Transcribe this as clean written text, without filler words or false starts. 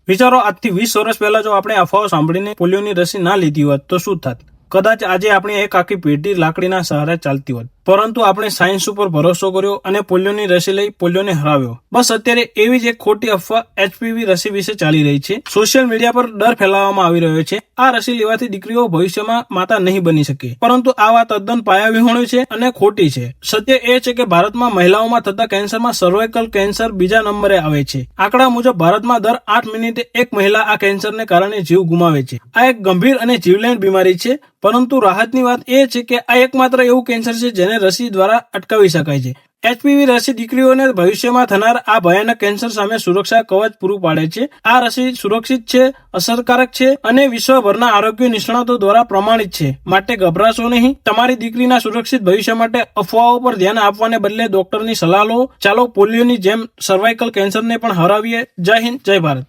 વિચારો આજથી 20 વર્ષ પહેલા જો આપણે અફવાઓ સાંભળીને પોલિયોની રસી ના લીધી હોત તો શું થાત? કદાચ આજે આપણી એક આખી પેઢી લાકડીના સહારે ચાલતી હોત, પરંતુ આપણે સાયન્સ ઉપર ભરોસો કર્યો અને પોલિયોની રસી લઈ પોલિયોને હરાવ્યો. બસ અત્યારે એવી જ એક ખોટી અફવા HPV રસી વિશે ચાલી રહી છે. સોશિયલ મીડિયા પર ડર ફેલાવવામાં આવી રહ્યો છે. આ રસી લેવાથી દીકરીઓ ભવિષ્યમાં માતા નહીં બની શકે, પરંતુ આ વાત તદ્દન પાયાવિહોણી છે અને ખોટી છે. સત્ય એ છે કે ભારતમાં મહિલાઓમાં થતા કેન્સરમાં સર્વાઇકલ કેન્સર બીજા નંબરે આવે છે. આંકડા મુજબ ભારતમાં દર 8 મિનિટે એક મહિલા આ કેન્સરને કારણે જીવ ગુમાવે છે. આ એક ગંભીર અને જીવલેણ બીમારી છે, પરંતુ રાહતની વાત એ છે કે આ એકમાત્ર એવું કેન્સર છે જેને રસી દ્વારા અટકાવી શકાય છે. HPV રસી દીકરીઓને ભવિષ્યમાં થનાર આ ભયાનક કેન્સર સામે સુરક્ષા કવચ પૂરું પાડે છે. આ રસી સુરક્ષિત છે, અસરકારક છે અને વિશ્વભરના આરોગ્ય નિષ્ણાતો દ્વારા પ્રમાણિત છે. માટે ગભરાશો નહીં. તમારી દીકરીના સુરક્ષિત ભવિષ્ય માટે અફવાઓ પર ધ્યાન આપવાને બદલે ડોક્ટરની સલાહ લો. ચાલો પોલિયોની જેમ સર્વાઇકલ કેન્સરને પણ હરાવીએ. જય હિન્દ, જય ભારત.